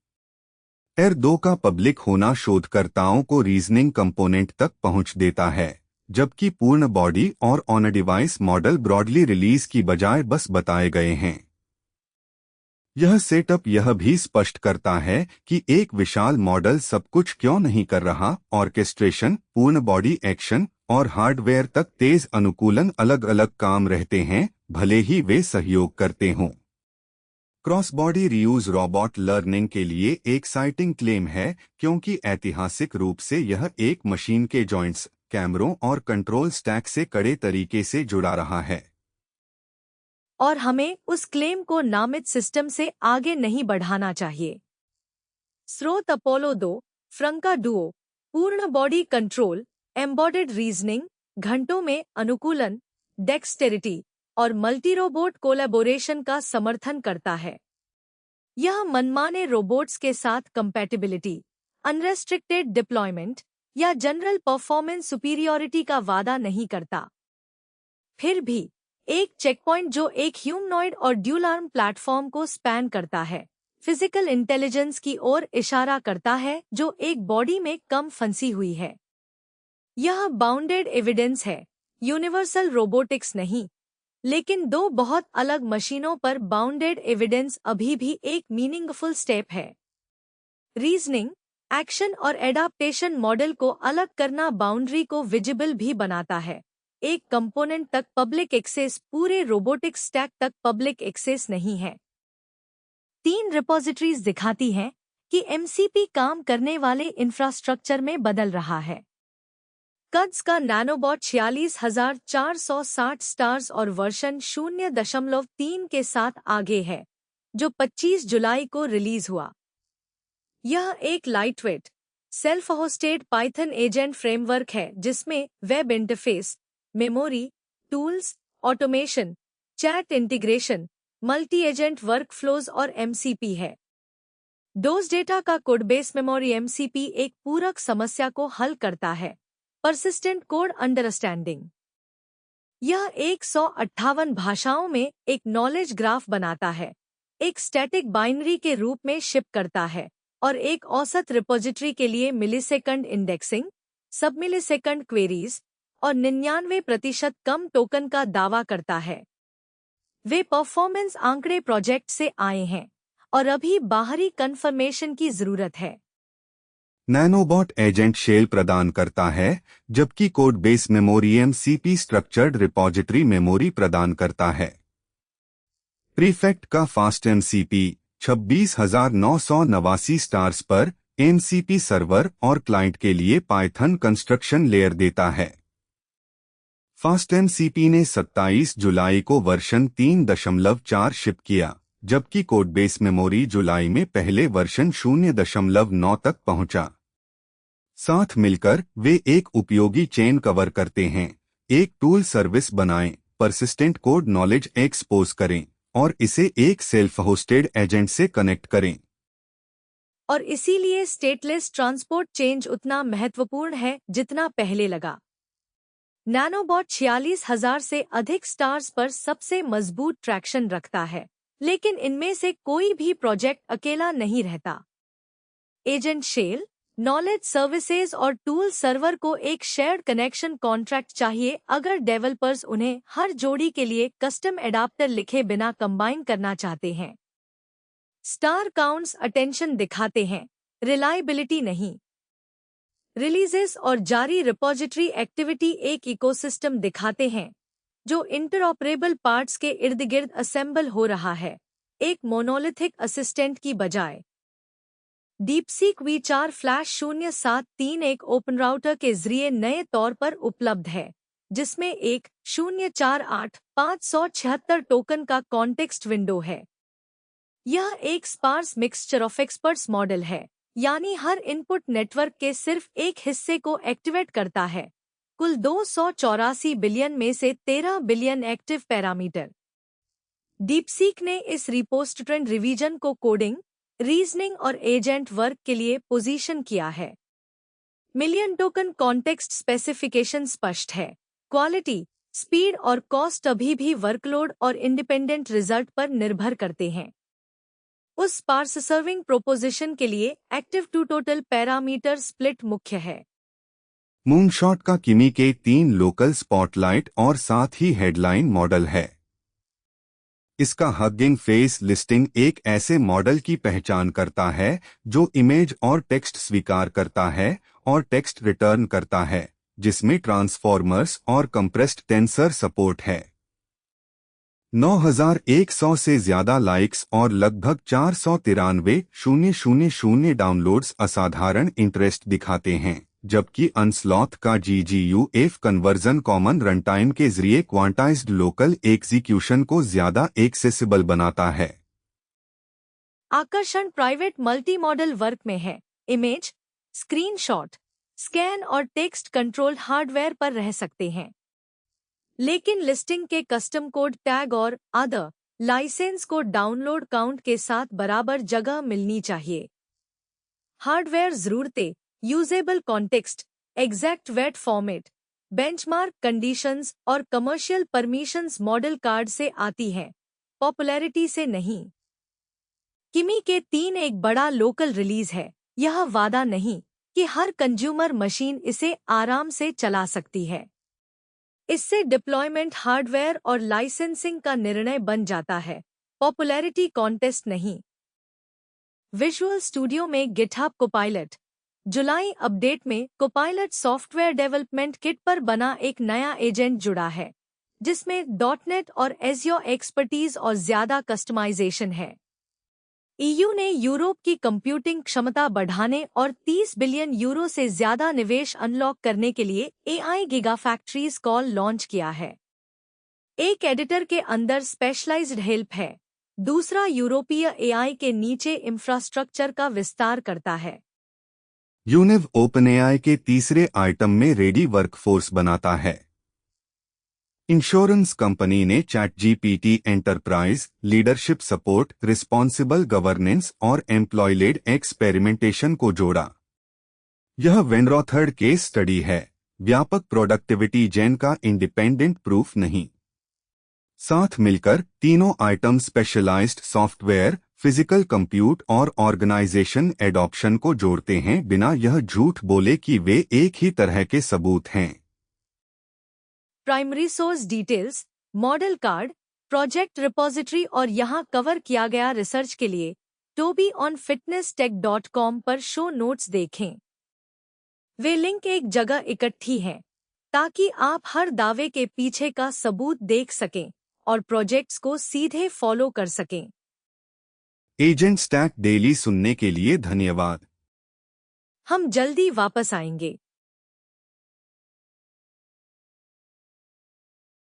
R2 का पब्लिक होना शोधकर्ताओं को रीजनिंग कंपोनेंट तक पहुंच देता है, जबकि पूर्ण बॉडी और on device model broadly release की बजाय बस बताए गए हैं। यह सेटअप यह भी स्पष्ट करता है कि एक विशाल मॉडल सब कुछ क्यों नहीं कर रहा। ऑर्केस्ट्रेशन, पूर्ण बॉडी एक्शन और हार्डवेयर तक तेज अनुकूलन अलग अलग काम रहते हैं, भले ही वे सहयोग करते हों। Cross body reuse robot learning के लिए एक एक्साइटिंग क्लेम है, क्योंकि ऐतिहासिक रूप से यह एक मशीन के जॉइंट्स, कैमरों और कंट्रोल स्टैक से कड़े तरीके से जुड़ा रहा है। और हमें उस क्लेम को नामित सिस्टम से आगे नहीं बढ़ाना चाहिए। स्रोत अपोलो 2, फ्रंका डुओ, पूर्ण बॉडी कंट्रोल, एम्बेडेड रीजनिंग, घंटों में अनुकूलन, डेक्सटेरिटी और मल्टीरोबोट कोलैबोरेशन का समर्थन करता है। यह मनमाने रोबोट्स के साथ कंपैटिबिलिटी, अनरेस्ट्रिक्टेड डिप्लॉयमेंट या जनरल परफॉर्मेंस सुपीरियॉरिटी का वादा नहीं करता। फिर भी एक चेकपॉइंट जो एक ह्यूमनॉइड और ड्यूल आर्म प्लेटफॉर्म को स्पैन करता है, फिजिकल इंटेलिजेंस की ओर इशारा करता है जो एक बॉडी में कम फंसी हुई है। यह बाउंडेड एविडेंस है, यूनिवर्सल रोबोटिक्स नहीं, लेकिन 2 बहुत अलग मशीनों पर बाउंडेड एविडेंस अभी भी एक मीनिंगफुल स्टेप है। रीजनिंग, एक्शन और एडाप्टेशन मॉडल को अलग करना बाउंड्री को विजिबल भी बनाता है। एक कंपोनेंट तक पब्लिक एक्सेस, पूरे रोबोटिक स्टैक तक पब्लिक एक्सेस नहीं है। 3 रिपोजिटरीज दिखाती हैं कि MCP काम करने वाले इंफ्रास्ट्रक्चर में बदल रहा है। कड्स का नैनोबॉट 46,460 स्टार्स और वर्जन 0.3 के साथ आगे है, जो 25 जुलाई को रिलीज हुआ। यह एक lightweight, self hosted Python agent framework है जिसमें web interface, memory, tools, automation, chat integration, multi agent workflows और MCP है। डोज डेटा का कोडबेस मेमोरी MCP एक पूरक समस्या को हल करता है, परसिस्टेंट कोड अंडरस्टैंडिंग। यह 158 भाषाओं में एक नॉलेज ग्राफ बनाता है, एक स्टैटिक बाइनरी के रूप में शिप करता है और एक औसत रिपोजिटरी के लिए मिलीसेकंड इंडेक्सिंग, सब मिलीसेकंड क्वेरीज और 99% कम टोकन का दावा करता है। वे परफॉर्मेंस आंकड़े प्रोजेक्ट से आए हैं और अभी बाहरी कंफर्मेशन की जरूरत है। नैनोबॉट एजेंट शेल प्रदान करता है, जबकि code base memory MCP structured repository memory प्रदान करता है। प्रीफेक्ट का फास्ट एमसीपी 26,989 स्टार्स पर एमसीपी सर्वर और क्लाइंट के लिए पाइथन कंस्ट्रक्शन लेयर देता है। फास्ट एमसीपी ने 27 जुलाई को वर्जन 3.4 शिप किया, जबकि कोडबेस मेमोरी जुलाई में पहले वर्जन 0.9 तक पहुंचा। साथ मिलकर वे एक उपयोगी चेन कवर करते हैं। एक टूल सर्विस बनाएं, परसिस्टेंट कोड नॉलेज एक्सपोज करें और इसे एक सेल्फ होस्टेड एजेंट से कनेक्ट करें। और इसीलिए स्टेटलेस ट्रांसपोर्ट चेंज उतना महत्वपूर्ण है जितना पहले लगा। नैनोबॉट 46,000 से अधिक स्टार्स पर सबसे मजबूत ट्रैक्शन रखता है, लेकिन इनमें से कोई भी प्रोजेक्ट अकेला नहीं रहता। एजेंट शेल, नॉलेज सर्विसेज और टूल सर्वर को एक शेयर्ड कनेक्शन कॉन्ट्रैक्ट चाहिए अगर डेवलपर्स उन्हें हर जोड़ी के लिए कस्टम एडाप्टर लिखे बिना कंबाइन करना चाहते हैं। स्टार काउंट्स अटेंशन दिखाते हैं, रिलायबिलिटी नहीं। रिलीजेस और जारी रिपोजिटरी एक्टिविटी एक इकोसिस्टम दिखाते हैं जो इंटरऑपरेबल पार्ट्स के इर्द गिर्द असेंबल हो रहा है, एक मोनोलिथिक असिस्टेंट की बजाय। DeepSeek V4 flash 0731 open router के जरिए नए तौर पर उपलब्ध है, जिसमें एक 048,576 टोकन का कॉन्टेक्स्ट विंडो है। यह एक sparse mixture of experts model है, यानी हर इनपुट नेटवर्क के सिर्फ एक हिस्से को एक्टिवेट करता है। कुल 284 बिलियन में से 13 बिलियन एक्टिव पैरामीटर। डीपसीक ने इस रिपोस्ट्रेंड रिवीजन को कोडिंग, रीजनिंग और एजेंट वर्क के लिए पोजीशन किया है। मिलियन टोकन कॉन्टेक्स्ट स्पेसिफिकेशन स्पष्ट है। क्वालिटी, स्पीड और कॉस्ट अभी भी वर्कलोड और इंडिपेंडेंट रिजल्ट पर निर्भर करते हैं। उस स्पार्स सर्विंग प्रोपोजिशन के लिए active to total parameter split मुख्य है। मूनशॉट का किमी के 3 लोकल स्पॉटलाइट और साथ ही हेडलाइन मॉडल है। इसका हगिंग फेस लिस्टिंग एक ऐसे मॉडल की पहचान करता है जो इमेज और टेक्स्ट स्वीकार करता है और टेक्स्ट रिटर्न करता है, जिसमें ट्रांसफॉर्मर्स और कंप्रेस्ड टेंसर सपोर्ट है। 9,100 से ज्यादा लाइक्स और लगभग 493,000 डाउनलोड्स असाधारण इंटरेस्ट दिखाते हैं, जबकि अनस्लॉथ का GGUF कन्वर्जन कॉमन रनटाइम के जरिए क्वांटाइज्ड लोकल एग्जीक्यूशन को ज्यादा एक्सेसिबल बनाता है। आकर्षण प्राइवेट मल्टी मॉडल वर्क में है। इमेज, स्क्रीनशॉट, स्कैन और टेक्स्ट कंट्रोल्ड हार्डवेयर पर रह सकते हैं, लेकिन लिस्टिंग के कस्टम कोड टैग और अदर लाइसेंस को डाउनलोड काउंट के साथ बराबर जगह मिलनी चाहिए। हार्डवेयर जरूरतें, usable context, exact wait format, benchmark conditions और कमर्शियल परमिशंस मॉडल कार्ड से आती हैं, पॉपुलैरिटी से नहीं। किमी के 3 एक बड़ा लोकल रिलीज है। यह वादा नहीं कि हर कंज्यूमर मशीन इसे आराम से चला सकती है। इससे डिप्लॉयमेंट हार्डवेयर और लाइसेंसिंग का निर्णय बन जाता है, पॉपुलैरिटी कॉन्टेस्ट नहीं। विजुअल स्टूडियो में गिटहब कोपायलट। जुलाई अपडेट में कोपायलट सॉफ्टवेयर डेवलपमेंट किट पर बना एक नया एजेंट जुड़ा है, जिसमें .NET और एज़्योर एक्सपर्टीज और ज्यादा कस्टमाइजेशन है। EU ने यूरोप की कंप्यूटिंग क्षमता बढ़ाने और 30 बिलियन यूरो से ज्यादा निवेश अनलॉक करने के लिए AI गिगाफैक्ट्रीज कॉल लॉन्च किया है। एक एडिटर के अंदर स्पेशलाइज्ड हेल्प है, दूसरा यूरोपीय AI के नीचे इंफ्रास्ट्रक्चर का विस्तार करता है। यूनिव ओपनएआई के तीसरे आइटम में रेडी वर्कफोर्स बनाता है। इंश्योरेंस कंपनी ने ChatGPT enterprise, leadership support, responsible governance और एम्प्लॉय लेड एक्सपेरिमेंटेशन को जोड़ा। यह वेनरॉथर्ड केस स्टडी है, व्यापक प्रोडक्टिविटी जेन का इंडिपेंडेंट प्रूफ नहीं। साथ मिलकर तीनों item specialised software, physical compute और ऑर्गेनाइजेशन एडॉप्शन को जोड़ते हैं बिना यह झूठ बोले कि वे एक ही तरह के सबूत हैं। Primary source details, model card, project repository और यहाँ कवर किया गया रिसर्च के लिए tobyonfitnesstech.com पर शो नोट्स देखें। वे लिंक एक जगह इकट्ठी हैं ताकि आप हर दावे के पीछे का सबूत देख सकें और प्रोजेक्ट्स को सीधे फॉलो कर सकें। एजेंट स्टैक डेली सुनने के लिए धन्यवाद। हम जल्दी वापस आएंगे।